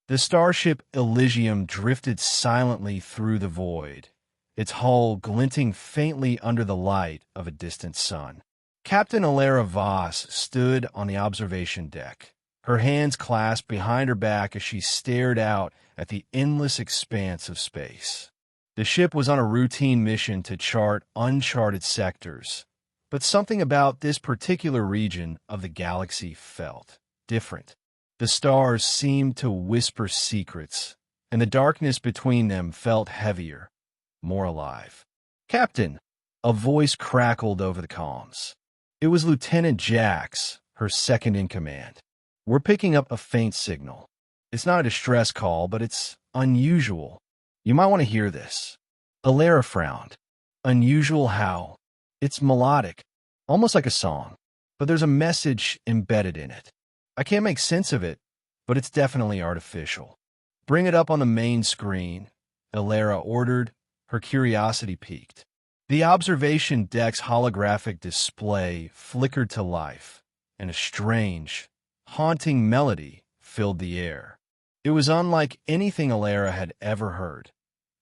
The starship Elysium drifted silently through the void, its hull glinting faintly under the light of a distant sun. Captain Alara Voss stood on the observation deck, her hands clasped behind her back as she stared out at the endless expanse of space. The ship was on a routine mission to chart uncharted sectors, but something about this particular region of the galaxy felt different. The stars seemed to whisper secrets, and the darkness between them felt heavier, more alive. "Captain!" A voice crackled over the comms. It was Lieutenant Jax, her second in command. "We're picking up a faint signal. It's not a distress call, but it's unusual. You might want to hear this." Alara frowned. "Unusual how?" "It's melodic, almost like a song, but there's a message embedded in it. I can't make sense of it, but it's definitely artificial." "Bring it up on the main screen," Alara ordered, her curiosity piqued. The observation deck's holographic display flickered to life, and a strange, haunting melody filled the air. It was unlike anything Alara had ever heard.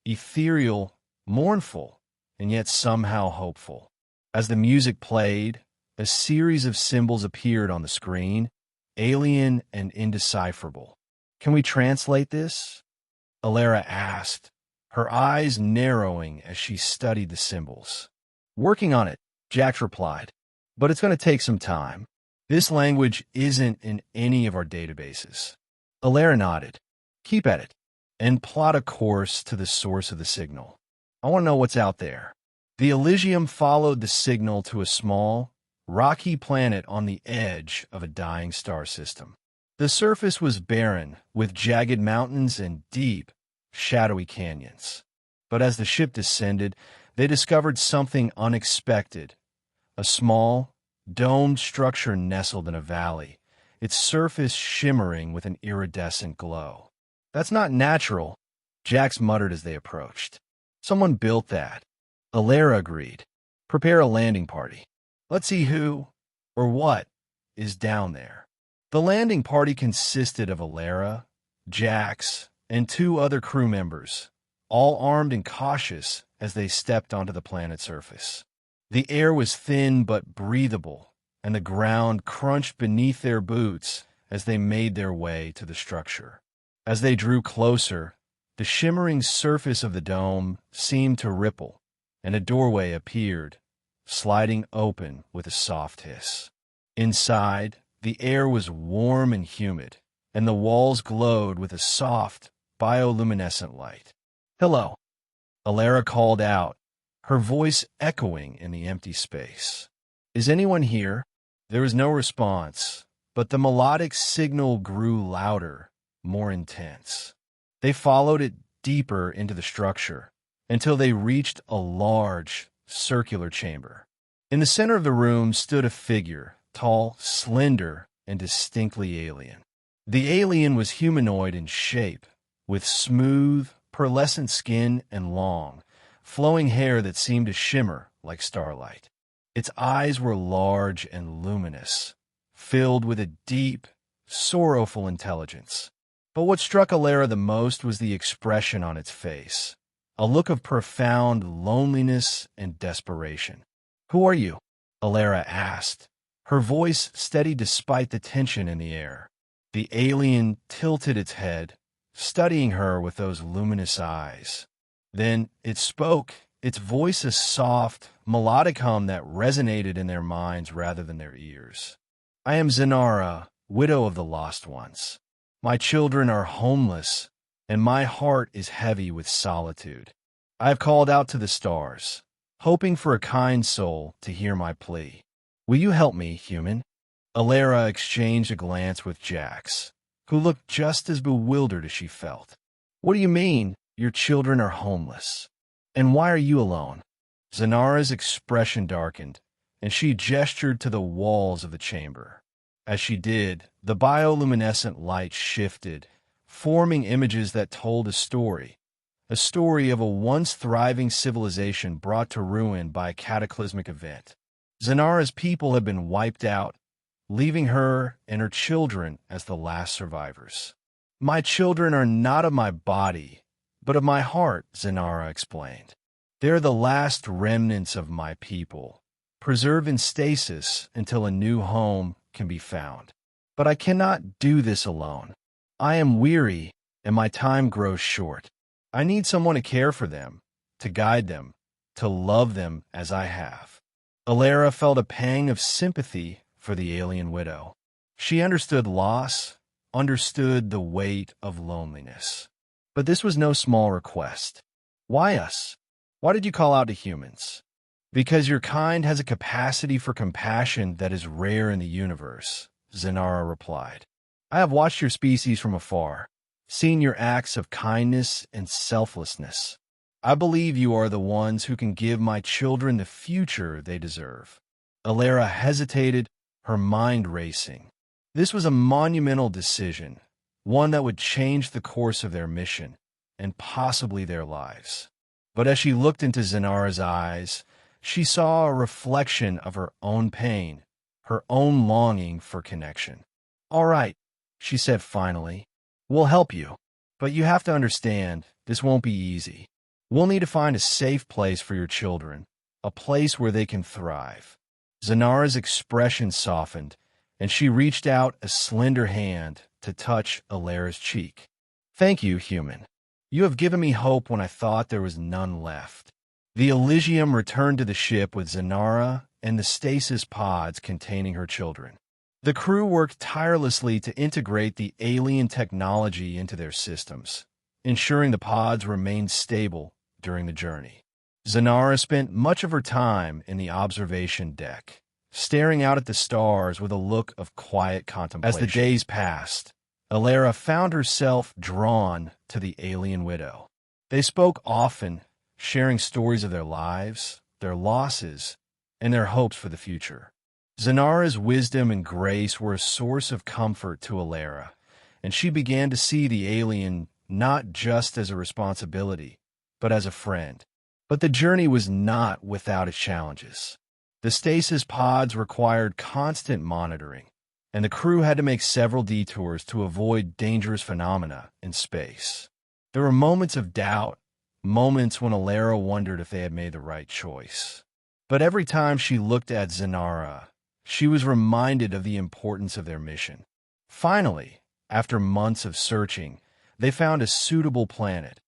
Ethereal, mournful, and yet somehow hopeful. As the music played, a series of symbols appeared on the screen, alien and indecipherable. "Can we translate this?" Alara asked, her eyes narrowing as she studied the symbols. "Working on it," Jax replied, "but it's going to take some time. This language isn't in any of our databases." Alara nodded. "Keep at it, and plot a course to the source of the signal. I want to know what's out there." The Elysium followed the signal to a small, rocky planet on the edge of a dying star system. The surface was barren, with jagged mountains and deep, shadowy canyons. But as the ship descended, they discovered something unexpected. A small, domed structure nestled in a valley, its surface shimmering with an iridescent glow. "That's not natural," Jax muttered as they approached. "Someone built that." Alara agreed. "Prepare a landing party. Let's see who, or what, is down there." The landing party consisted of Alara, Jax, and 2 other crew members, all armed and cautious as they stepped onto the planet's surface. The air was thin but breathable, and the ground crunched beneath their boots as they made their way to the structure. As they drew closer, the shimmering surface of the dome seemed to ripple, and a doorway appeared, sliding open with a soft hiss. Inside, the air was warm and humid, and the walls glowed with a soft, bioluminescent light. "Hello," Alara called out, her voice echoing in the empty space. "Is anyone here?" There was no response, but the melodic signal grew louder, more intense. They followed it deeper into the structure, until they reached a large, circular chamber. In the center of the room stood a figure, tall, slender, and distinctly alien. The alien was humanoid in shape, with smooth, pearlescent skin and long, flowing hair that seemed to shimmer like starlight. Its eyes were large and luminous, filled with a deep, sorrowful intelligence. But what struck Alara the most was the expression on its face, a look of profound loneliness and desperation. "Who are you?" Alara asked, her voice steady despite the tension in the air. The alien tilted its head, studying her with those luminous eyes. Then it spoke, its voice a soft, melodic hum that resonated in their minds rather than their ears. "I am Zanara, widow of the lost ones. My children are homeless, and my heart is heavy with solitude. I have called out to the stars, hoping for a kind soul to hear my plea. Will you help me, human?" Alara exchanged a glance with Jax, who looked just as bewildered as she felt. "What do you mean, your children are homeless? And why are you alone?" Zanara's expression darkened, and she gestured to the walls of the chamber. As she did, the bioluminescent light shifted, forming images that told a story of a once thriving civilization brought to ruin by a cataclysmic event. Zanara's people had been wiped out, leaving her and her children as the last survivors. My children are not of my body, but of my heart, Zanara explained. They are the last remnants of my people, preserved in stasis until a new home can be found. But I cannot do this alone. I am weary, and my time grows short. I need someone to care for them, to guide them, to love them as I have. Alara felt a pang of sympathy for the alien widow. She understood loss, understood the weight of loneliness. But this was no small request. Why us? Why did you call out to humans? Because your kind has a capacity for compassion that is rare in the universe, Zanara replied. I have watched your species from afar, seen your acts of kindness and selflessness. I believe you are the ones who can give my children the future they deserve. Alara hesitated, her mind racing. This was a monumental decision, one that would change the course of their mission, and possibly their lives. But as she looked into Zanara's eyes, she saw a reflection of her own pain, her own longing for connection. All right, she said finally, we'll help you. But you have to understand, this won't be easy. We'll need to find a safe place for your children, a place where they can thrive. Zanara's expression softened, and she reached out a slender hand to touch Alara's cheek. Thank you, human. You have given me hope when I thought there was none left. The Elysium returned to the ship with Zanara and the stasis pods containing her children. The crew worked tirelessly to integrate the alien technology into their systems, ensuring the pods remained stable during the journey. Zanara spent much of her time in the observation deck, staring out at the stars with a look of quiet contemplation. As the days passed, Alara found herself drawn to the alien widow. They spoke often, sharing stories of their lives, their losses, and their hopes for the future. Zanara's wisdom and grace were a source of comfort to Alara, and she began to see the alien not just as a responsibility, but as a friend. But the journey was not without its challenges. The stasis pods required constant monitoring, and the crew had to make several detours to avoid dangerous phenomena in space. There were moments of doubt, moments when Alara wondered if they had made the right choice. But every time she looked at Zanara, she was reminded of the importance of their mission. Finally, after months of searching, they found a suitable planet,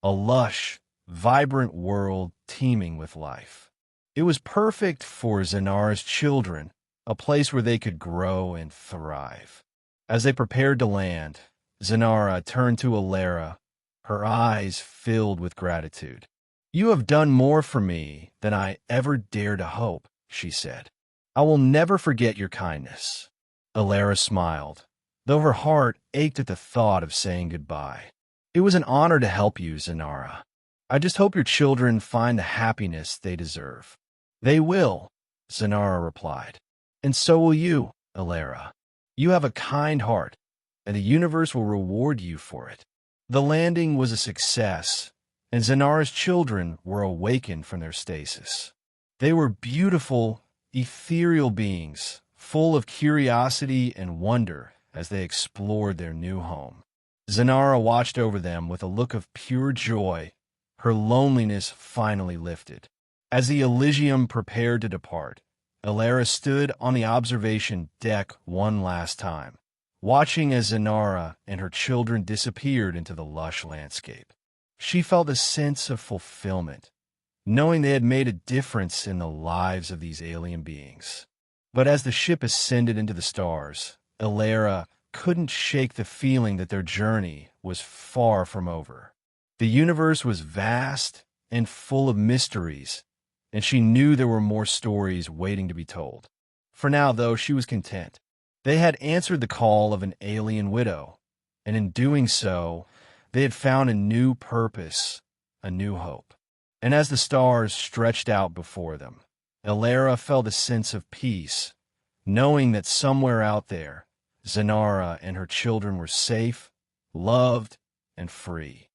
a lush, vibrant world teeming with life. It was perfect for Zanara's children, a place where they could grow and thrive. As they prepared to land, Zanara turned to Alara, her eyes filled with gratitude. You have done more for me than I ever dared to hope, she said. I will never forget your kindness. Alara smiled, though her heart ached at the thought of saying goodbye. It was an honor to help you, Zanara. I just hope your children find the happiness they deserve. They will, Zanara replied. And so will you, Alara. You have a kind heart, and the universe will reward you for it. The landing was a success, and Zanara's children were awakened from their stasis. They were beautiful, ethereal beings, full of curiosity and wonder as they explored their new home. Zanara watched over them with a look of pure joy, her loneliness finally lifted. As the Elysium prepared to depart, Alara stood on the observation deck one last time, watching as Zanara and her children disappeared into the lush landscape. She felt a sense of fulfillment, knowing they had made a difference in the lives of these alien beings. But as the ship ascended into the stars, Alara couldn't shake the feeling that their journey was far from over. The universe was vast and full of mysteries, and she knew there were more stories waiting to be told. For now, though, she was content. They had answered the call of an alien widow, and in doing so, they had found a new purpose, a new hope. And as the stars stretched out before them, Alara felt a sense of peace, knowing that somewhere out there, Zanara and her children were safe, loved, and free.